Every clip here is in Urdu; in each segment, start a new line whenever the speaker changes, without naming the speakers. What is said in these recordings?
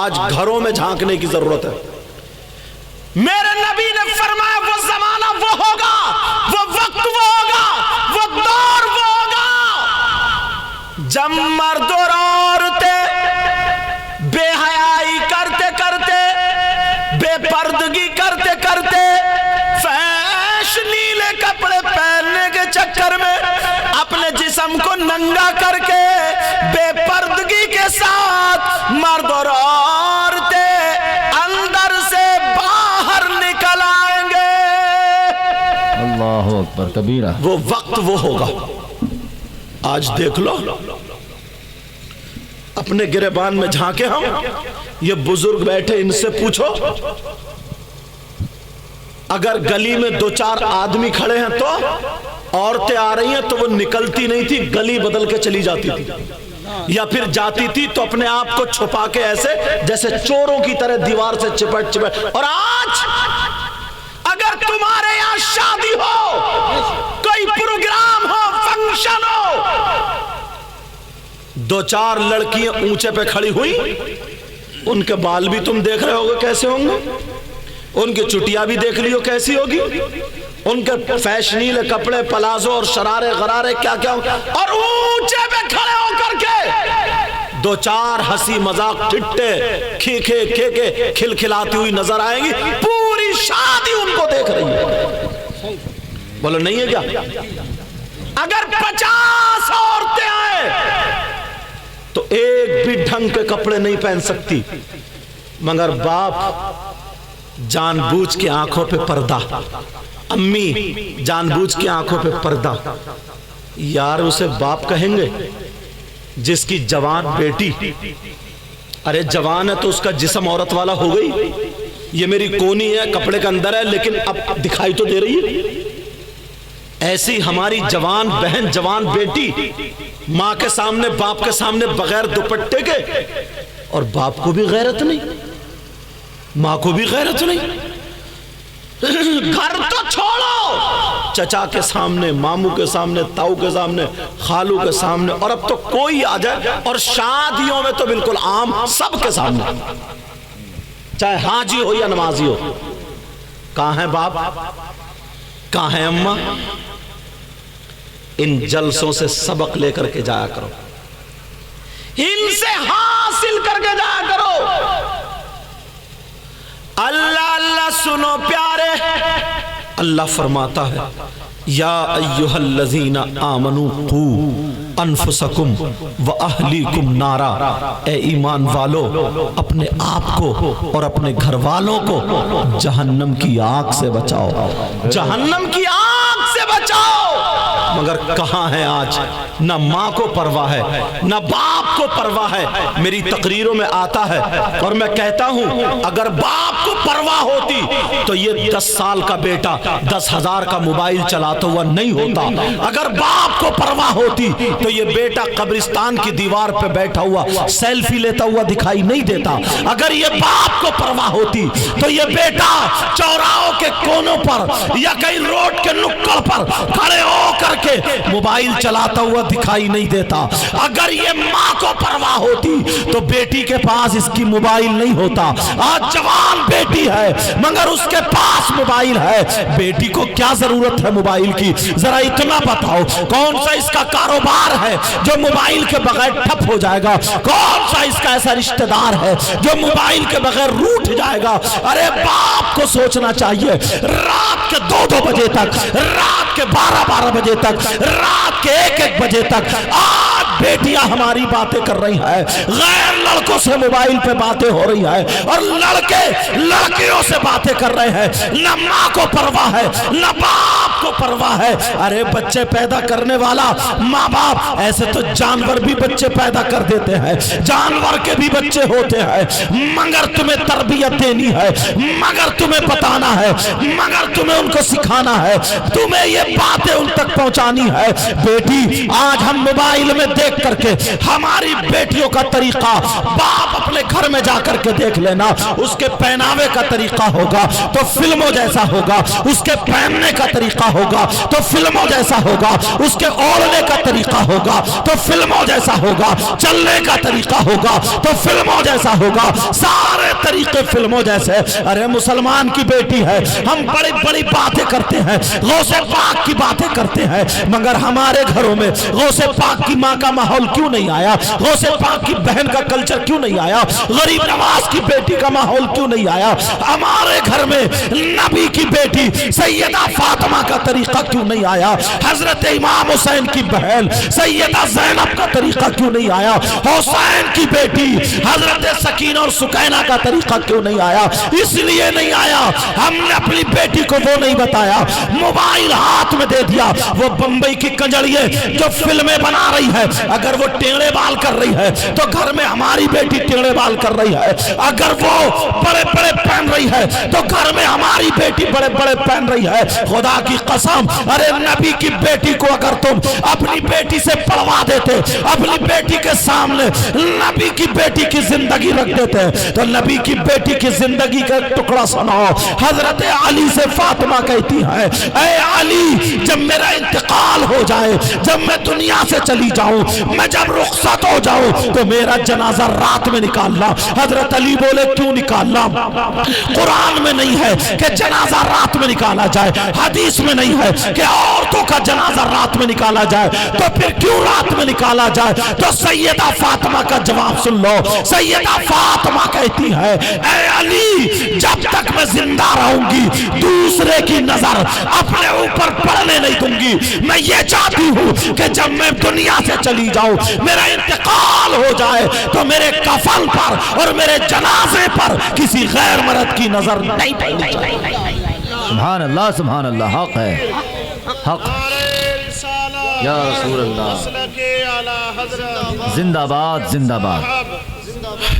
آج گھروں میں جھانکنے کی ضرورت ہے۔ میرے نبی نے فرمایا وہ زمانہ وہ ہوگا، وہ وقت وہ ہوگا، وہ دور وہ ہوگا جب مرد اور عورتیں بے حیائی کرتے کرتے، بے پردگی کرتے کرتے، نیلے کپڑے پہننے کے چکر میں اپنے جسم کو ننگا کر کے بے پردگی کے ساتھ مرد اور عورتیں اندر سے باہر نکل آئیں گے۔
اللہ اکبر کبیرہ۔
وہ وقت وہ ہوگا۔ آج دیکھ لو، اپنے گریبان میں جھانکے ہم، یہ بزرگ بیٹھے ان سے پوچھو، اگر گلی میں دو چار آدمی کھڑے ہیں تو عورتیں آ رہی ہیں تو وہ نکلتی نہیں تھی، گلی بدل کے چلی جاتی تھی، یا پھر جاتی تھی تو اپنے آپ کو چھپا کے ایسے جیسے چوروں کی طرح دیوار سے چپٹ چپٹ۔ اور آج اگر تمہارے یہاں شادی ہو، کوئی پروگرام ہو، فنکشن ہو، دو چار لڑکیاں اونچے پہ کھڑی ہوئی، ان کے بال بھی تم دیکھ رہے ہوگے کیسے ہوں گے، ان کی چٹیاں بھی دیکھ لیو کیسی ہوگی، ان کے فیشنیل کپڑے، پلازو اور شرارے غرارے کیا کیا ہوں، اور اونچے پہ کھڑے ہو کر کے دو چار ہنسی مذاق ٹھٹے کھیکھے کھیکھے کھلکھلاتی ہوئی نظر آئیں گی، پوری شادی ان کو دیکھ رہی ہے۔ بولو نہیں ہے کیا؟ اگر 50 عورتیں آئیں تو ایک بھی ڈھنگ کے کپڑے نہیں پہن سکتی، مگر باپ جان بوجھ کے آنکھوں پہ پردہ، امی جان بوجھ کے آنکھوں پہ پردہ۔ یار اسے باپ کہیں گے جس کی جوان بیٹی، ارے جوان ہے تو اس کا جسم عورت والا ہو گئی، یہ میری کونی ہے، کپڑے کے اندر ہے لیکن اب دکھائی تو دے رہی ہے۔ ایسی ہماری جوان بہن، جوان بیٹی ماں کے سامنے، باپ کے سامنے بغیر دوپٹے کے، اور باپ کو بھی غیرت نہیں، ماں کو بھی غیرت نہیں، گھر تو چھوڑو، چچا کے سامنے، ماموں کے سامنے، تاؤ کے سامنے، خالو کے سامنے، اور اب تو کوئی آ جائے، اور شادیوں میں تو بالکل عام، سب کے سامنے، چاہے حاجی ہو یا نمازی ہو۔ کہاں ہے باپ، کہاں ہے اماں؟ ان جلسوں سے سبق لے کر کے جایا کرو، ان سے حاصل کر کے جایا کرو۔ اللہ اللہ سنو پیارے، اللہ فرماتا ہے یا ایہا الذین آمنوا قوا انفسکم واہلیکم نارا، اے ایمان والو اپنے آپ کو اور اپنے گھر والوں کو جہنم کی آگ سے بچاؤ، جہنم کی آگ سے بچاؤ۔ مگر کہاں ہے آج؟ نہ ماں کو پرواہ ہے، نہ باپ کو پرواہ ہے۔ میری تقریروں میں آتا ہے اور میں کہتا ہوں اگر باپ کو پرواہ ہوتی تو یہ 10 سال کا بیٹا 10,000 کا موبائل چلاتا ہوا نہیں ہوتا۔ اگر باپ کو پرواہ ہوتی تو یہ بیٹا قبرستان کی دیوار پہ بیٹھا ہوا سیلفی لیتا ہوا دکھائی نہیں دیتا۔ اگر یہ باپ کو پرواہ ہوتی تو یہ بیٹا چوراہوں کے کونوں پر یا کئی روڈ کے نکڑ پر کھڑے ہو کر کے موبائل چلاتا ہوا دکھائی نہیں دیتا۔ اگر یہ ماں کو پرواہ ہوتی تو بیٹی کے پاس اس کی موبائل نہیں ہوتا۔ آج جوان بیٹی ہے مگر اس کے پاس موبائل ہے۔ بیٹی کو کیا ضرورت ہے موبائل کی؟ ذرا اتنا بتاؤ، کون سا اس کا کاروبار ہے جو موبائل کے بغیر ٹھپ ہو جائے گا؟ کون سا اس کا ایسا رشتہ دار ہے جو موبائل کے بغیر روٹھ جائے گا؟ ارے باپ کو سوچنا چاہیے، رات کے 2-2 بجے تک، رات کے 12-12 بجے تک، رات کے 1-1 بجے تک آج بیٹیاں ہماری باتیں کر رہی ہیں، غیر لڑکوں سے موبائل پہ باتیں ہو رہی ہیں، اور لڑکے لڑکیوں سے باتیں کر رہے ہیں۔ نہ ماں کو پرواہ ہے، نہ باپ کو پرواہ ہے۔ ارے بچے پیدا کرنے والا ماں باپ، ایسے تو جانور بھی بچے پیدا کر دیتے ہیں، جانور کے بھی بچے ہوتے ہیں، مگر تمہیں تربیت دینی ہے، مگر تمہیں بتانا ہے، مگر تمہیں ان کو سکھانا ہے، تمہیں یہ باتیں ان تک پہنچانی ہے۔ بیٹی آج ہم موبائل میں دیکھ کر کے ہماری بیٹیوں کا طریقہ، باپ اپنے گھر میں جا کر کے دیکھ لینا، اس کے پہناوے کا طریقہ ہوگا تو فلموں جیسا ہوگا، اس کے پہننے کا طریقہ ہوگا تو فلموں جیسا ہوگا، اس کے اوڑھنے کا طریقہ ہوگا تو فلموں جیسا ہوگا، چلنے کا طریقہ ہوگا تو فلموں جیسا ہوگا، سارے طریقے فلموں جیسے۔ ارے مسلمان کی بیٹی ہے، ہم بڑی بڑی باتیں کرتے ہیں، غوث پاک کی باتیں کرتے ہیں، مگر ہمارے گھروں میں غوث پاک کی ماں کا ماحول کیوں نہیں آیا؟ غوث پاک کی بہن کا کلچر کیوں نہیں آیا؟ غریب نواز کی بیٹی کا ماحول کیوں نہیں آیا؟ ہمارے گھر میں نبی کی بیٹی سیدہ فاطمہ کا طریقہ کیوں نہیں آیا؟ حضرت امام حسین کی بہن سیدہ زینب کا طریقہ کیوں نہیں آیا؟ حسین کی بیٹی حضرت سکینہ اور سکینہ کا طریقہ کیوں نہیں آیا؟ اس لیے نہیں آیا، ہم نے اپنی بیٹی کو وہ نہیں بتایا، موبائل ہاتھ میں دے دیا۔ وہ بمبئی کی کنجڑیے جو فلمیں بنا رہی ہے، اگر وہ ٹیڑے بال کر رہی ہے تو گھر میں ہماری بیٹی ٹیڑے بال کر رہی ہے، اگر وہ بڑے بڑے پہن رہی ہے تو گھر میں ہماری بیٹی بڑے بڑے پہن رہی ہے۔ خدا کی قسم، ارے نبی کی بیٹی کو اگر تم اپنی بیٹی سے پڑھوا دیتے، اپنی بیٹی کے سامنے نبی کی بیٹی کی زندگی رکھ دیتے تو نبی کی بیٹی کی زندگی کا ٹکڑا سناؤ۔ حضرت علی سے فاطمہ کہتی ہے، اے علی جب میرا انتقال ہو جائے، جب میں دنیا سے چلی جاؤں، میں جب رخصت ہو جاؤں تو میرا جنازہ رات میں نکالنا۔ حضرت علی بولے کیوں نکالنا؟ قرآن میں نہیں ہے کہ جنازہ رات میں نکالا جائے، حدیث میں نہیں ہے کہ عورتوں کا جنازہ رات میں نکالا جائے، تو پھر کیوں رات میں نکالا جائے؟ تو سیدہ فاطمہ کا جواب سن لو۔ سیدہ فاطمہ کہتی ہے، اے علی جب تک میں زندہ رہوں گی دوسرے کی نظر اپنے اوپر پڑنے نہیں دوں گی۔ میں یہ چاہتی ہوں کہ جب میں دنیا سے چلی جاؤں، میرا انتقال ہو جائے تو میرے کفن پر اور میرے جنازے پر کسی غیر مرد کی نظر نہیں پڑنی چاہیے۔
سبحان اللہ سبحان اللہ، حق ہے، حق یا رسول اللہ۔ زندہ باد زندہ باد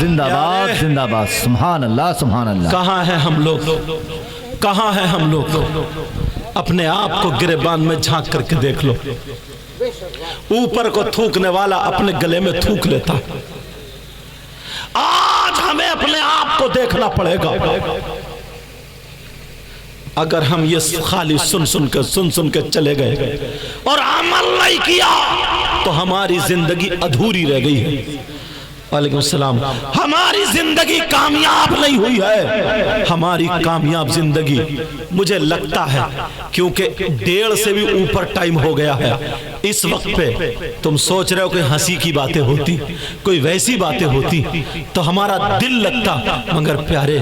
زندہ باد زندہ باد، سبحان اللہ سبحان اللہ۔
کہاں ہیں ہم لوگ؟ کہاں ہیں ہم لوگ؟ اپنے آپ کو گریبان میں جھانک کر کے دیکھ لو۔ اوپر کو تھوکنے والا اپنے گلے میں تھوک لیتا۔ آج ہمیں اپنے آپ کو دیکھنا پڑے گا۔ اگر ہم یہ خالی سن کے چلے گئے اور عمل نہیں کیا تو ہماری زندگی ادھوری رہ گئی ہے۔ وعلیکم السلام۔ ہماری زندگی کامیاب نہیں ہوئی ہے۔ ہماری کامیاب زندگی مجھے لگتا ہے کیونکہ 1:30 سے بھی اوپر ٹائم ہو گیا ہے، اس وقت پہ تم سوچ رہے ہو کہ ہنسی کی باتیں ہوتی، کوئی ویسی باتیں ہوتی تو ہمارا دل لگتا، مگر پیارے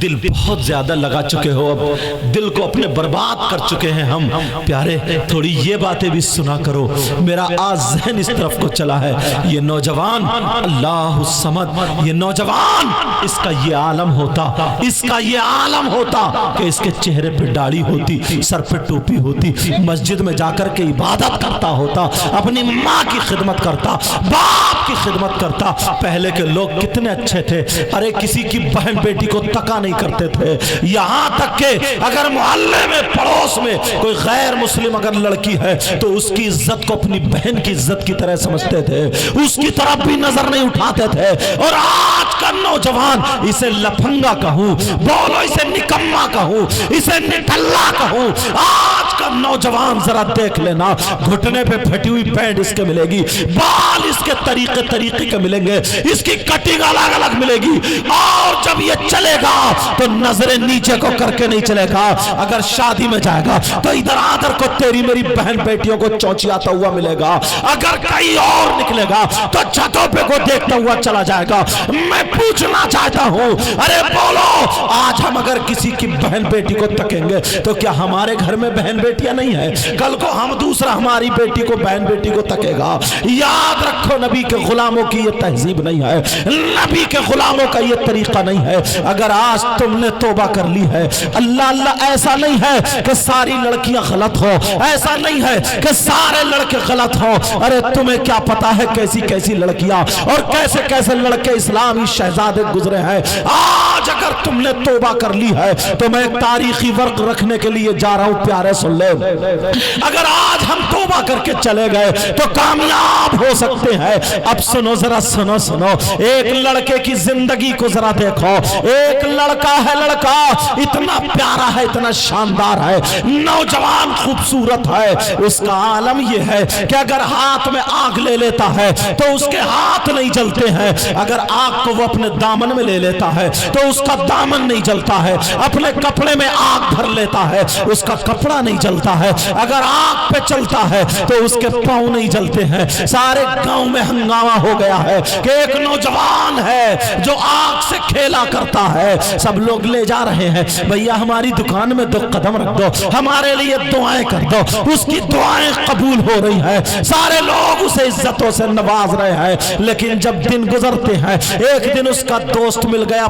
دل بہت زیادہ لگا چکے ہو، اب دل کو اپنے برباد کر چکے ہیں ہم۔ پیارے تھوڑی یہ باتیں بھی سنا کرو۔ میرا آج ذہن اس طرف کو چلا ہے، یہ نوجوان اللہ الصمد، یہ نوجوان اس کا یہ عالم ہوتا، اس کا یہ عالم ہوتا کہ اس کے چہرے پہ داڑھی ہوتی، سر پہ ٹوپی ہوتی، مسجد میں جا کر کے عبادت کرتا ہوتا، اپنی ماں کی خدمت کرتا، باپ کی خدمت کرتا۔ پہلے کے لوگ کتنے اچھے تھے، ارے کسی کی بہن بیٹی کو تکا نہیں کرتے تھے، یہاں تک کہ اگر محلے میں پڑوس میں کوئی غیر مسلم اگر لڑکی ہے تو اس کی عزت کو اپنی بہن کی عزت کی طرح سمجھتے تھے، اس کی طرف بھی نظر نہیں اٹھاتے تھے۔ اور آج کا نوجوان، اسے لفنگا کہوں، بولو اسے نکما کہوں، اسے نٹھلا کہوں، آج کا نوجوان ذرا دیکھ لینا، گھٹنے پہ پھٹی ہوئی پینٹ اس کے ملے گی، بال اس کے طریقے کے ملیں گے، اس کی کٹنگ الگ الگ ملے گی، اور جب یہ چلے گا تو نظریں نیچے کو کر کے نہیں چلے گا۔ اگر شادی میں جائے گا تو ادھر آدھر کو تیری میری بہن بیٹیوں کو چونچیاتا ہوا ملے گا، اگر کہیں اور نکلے گا تو چھتوں پہ کو دیکھتا ہوا چلا جائے گا۔ میں پوچھنا چاہتا ہوں، ارے بولو آج ہم اگر کسی کی بہن بیٹی کو تکیں گے تو کیا ہمارے گھر میں بہن بیٹیاں نہیں ہیں؟ کل کو ہم دوسرا ہماری بیٹی کو بہن بیٹی کو تکے گا۔ یاد رکھو نبی کے غلاموں کی یہ تہذیب نہیں ہے، نبی کے غلاموں کا یہ طریقہ نہیں ہے۔ اگر آج تم نے توبہ کر لی ہے، اللہ ایسا نہیں ہے کہ ساری لڑکیاں غلط ہو، ایسا نہیں ہے کہ سارے لڑکے غلط ہو، ارے تمہیں کیا پتا ہے کیسی کیسی لڑکیاں اور کیسے کیسے لڑکے اسلامی شہزادے گزرے ہیں۔ آج آج اگر تم نے توبہ کر لی ہے تو میں ایک تاریخی ورق رکھنے کے لیے جا رہا ہوں، پیارے سن لیں، اگر آج ہم توبہ کر کے چلے گئے تو کامیاب ہو سکتے ہیں۔ اب سنو ذرا، سنو سنو، ایک لڑکے کی زندگی کو ذرا دیکھو، ایک لڑکا ہے، لڑکا اتنا پیارا ہے، اتنا شاندار ہے، نوجوان خوبصورت ہے، اس کا عالم یہ ہے کہ اگر ہاتھ میں آگ لے لیتا ہے تو اس کے ہاتھ نہیں جلتے ہیں، اگر آگ کو وہ اپنے دامن میں لے لیتا ہے تو اس کا دامن نہیں جلتا ہے، اپنے کپڑے میں آگ بھر لیتا ہے اس کا کپڑا نہیں جلتا ہے، اگر آگ پہ چلتا ہے تو اس کے پاؤں نہیں جلتے ہیں۔ سارے گاؤں میں ہنگامہ ہو گیا ہے کہ ایک نوجوان ہے جو آگ سے کھیلا کرتا ہے، سب لوگ لے جا رہے ہیں، بھیا ہماری دکان میں 2 قدم رکھ دو، ہمارے لیے دعائیں کر دو، اس کی دعائیں قبول ہو رہی ہیں، سارے لوگ اسے عزتوں سے نواز رہے ہیں۔ لیکن جب دن گزرتے ہیں، ایک دن اس کا دوست مل گیا،